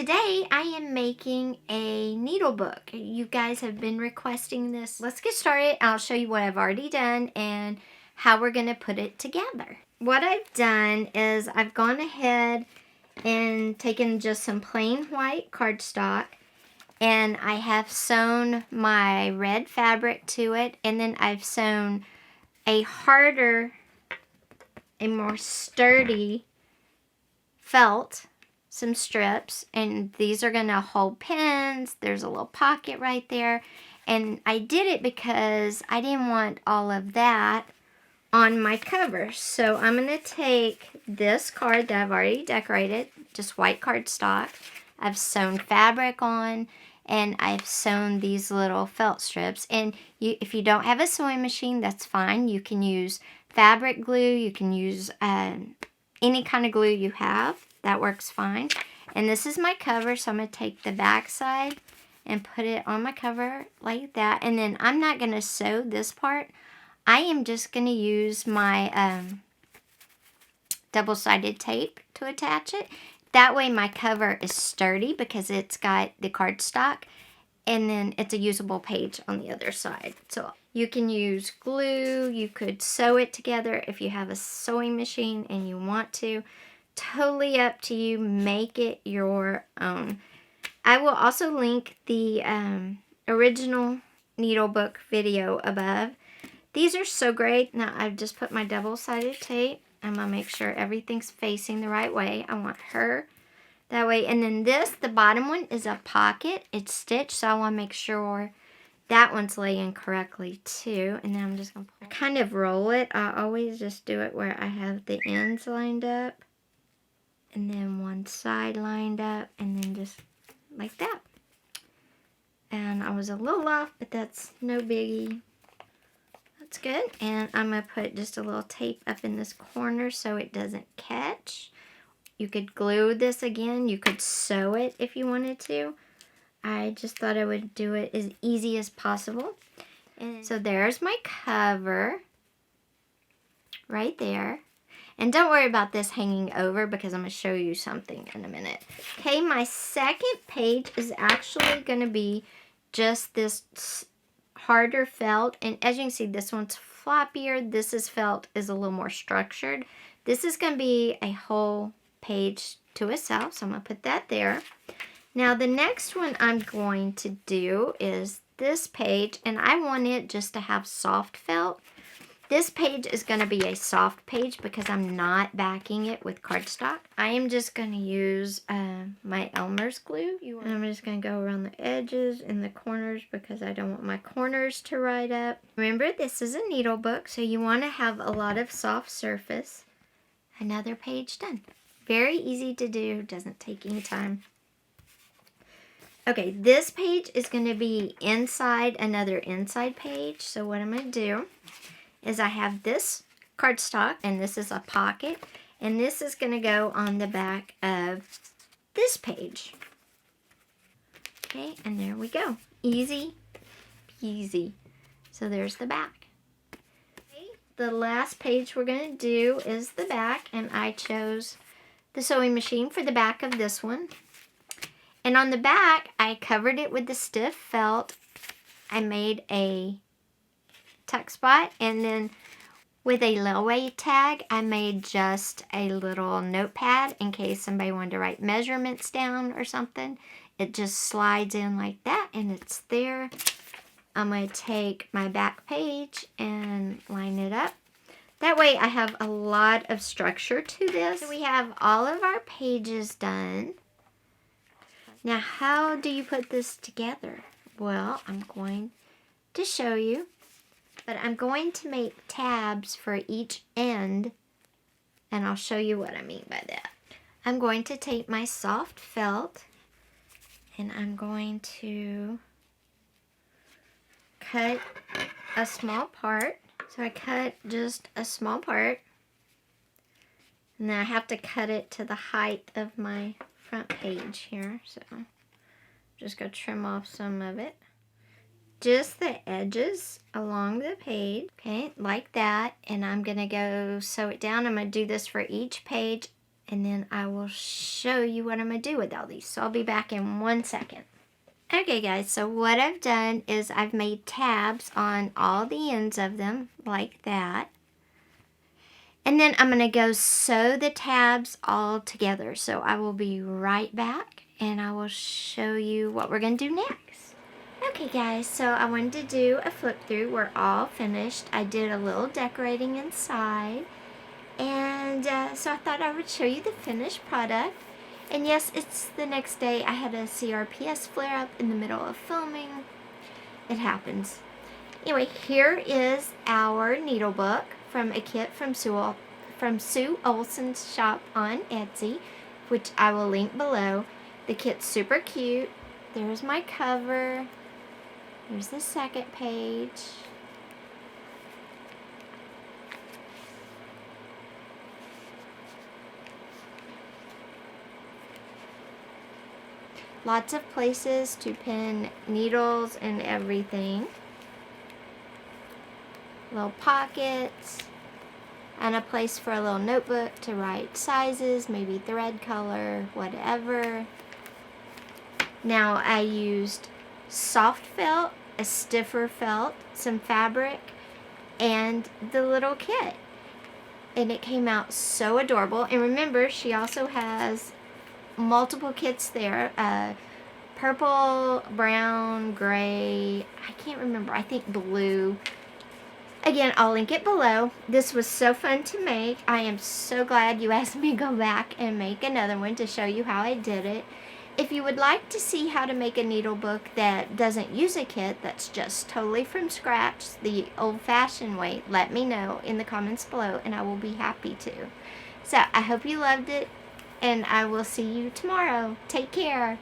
today I am making a needle book. You guys have been requesting this. Let's get started. I'll show you what I've already done and how we're going to put it together. What I've done is I've gone ahead and taken just some plain white cardstock, and I have sewn my red fabric to it, and then I've sewn a harder, a more sturdy felt, some strips, and these are gonna hold pins. There's a little pocket right there, and I did it because I didn't want all of that on my cover. So I'm gonna take this card that I've already decorated, just white cardstock. I've sewn fabric on, and I've sewn these little felt strips. And if you don't have a sewing machine, that's fine. You can use fabric glue. You can use any kind of glue you have. That works fine. And this is my cover, so I'm going to take the back side and put it on my cover like that. And then I'm not going to sew this part. I am just going to use my double-sided tape to attach it. That way my cover is sturdy because it's got the cardstock, and then it's a usable page on the other side. So you can use glue, you could sew it together if you have a sewing machine and you want to. Totally up to you. Make it your own. I will also link the original needle book video above. These are so great. Now I've just put my double-sided tape. I'm going to make sure everything's facing the right way. I want her that way. And then this, the bottom one, is a pocket. It's stitched, so I want to make sure that one's laying correctly too. And then I'm just going to kind of roll it. I always just do it where I have the ends lined up, and then one side lined up, and then just like that. And I was a little off, but that's no biggie. That's good. And I'm going to put just a little tape up in this corner so it doesn't catch. You could glue this again. You could sew it if you wanted to. I just thought I would do it as easy as possible. And so there's my cover right there. And don't worry about this hanging over because I'm going to show you something in a minute. Okay, my second page is actually going to be just this harder felt. And as you can see, this one's floppier. This is felt is a little more structured. This is going to be a whole page to itself, so I'm going to put that there. Now the next one I'm going to do is this page, and I want it just to have soft felt. This page is going to be a soft page because I'm not backing it with cardstock. I am just going to use my Elmer's glue. And I'm just going to go around the edges and the corners because I don't want my corners to ride up. Remember, this is a needle book, so you want to have a lot of soft surface. Another page done. Very easy to do, doesn't take any time. Okay, this page is going to be inside another inside page. So what I'm going to do is I have this cardstock, and this is a pocket, and this is going to go on the back of this page. Okay, and there we go. Easy peasy. So there's the back. Okay, the last page we're going to do is the back, and I chose the sewing machine for the back of this one. And on the back, I covered it with the stiff felt. I made a tuck spot, and then with a layaway tag, I made just a little notepad in case somebody wanted to write measurements down or something. It just slides in like that, and it's there. I'm going to take my back page and line it up. That way I have a lot of structure to this. So we have all of our pages done. Now, how do you put this together? Well, I'm going to show you, but I'm going to make tabs for each end, and I'll show you what I mean by that. I'm going to take my soft felt, and I'm going to cut a small part. So I cut just a small part, and then I have to cut it to the height of my front page here. So I'm just going to trim off some of it. Just the edges along the page, okay, like that. And I'm going to go sew it down. I'm going to do this for each page, and then I will show you what I'm going to do with all these. So I'll be back in 1 second. Okay guys, so what I've done is I've made tabs on all the ends of them like that. And then I'm going to go sew the tabs all together. So I will be right back and I will show you what we're going to do next. Okay guys, so I wanted to do a flip through. We're all finished. I did a little decorating inside. And so I thought I would show you the finished product. And yes, it's the next day. I had a CRPS flare up in the middle of filming. It happens. Anyway, here is our needle book from a kit from Sue Olson's shop on Etsy, which I will link below. The kit's super cute. There's my cover. Here's the second page. Lots of places to pin needles and everything. Little pockets. And a place for a little notebook to write sizes, maybe thread color, whatever. Now I used soft felt, a stiffer felt, some fabric, and the little kit. And it came out so adorable. And remember, she also has multiple kits there. Purple, brown, gray, I can't remember, I think blue. Again, I'll link it below. This was so fun to make. I am so glad you asked me to go back and make another one to show you how I did it. If you would like to see how to make a needle book that doesn't use a kit, that's just totally from scratch, the old-fashioned way, let me know in the comments below and I will be happy to. So, I hope you loved it and I will see you tomorrow. Take care.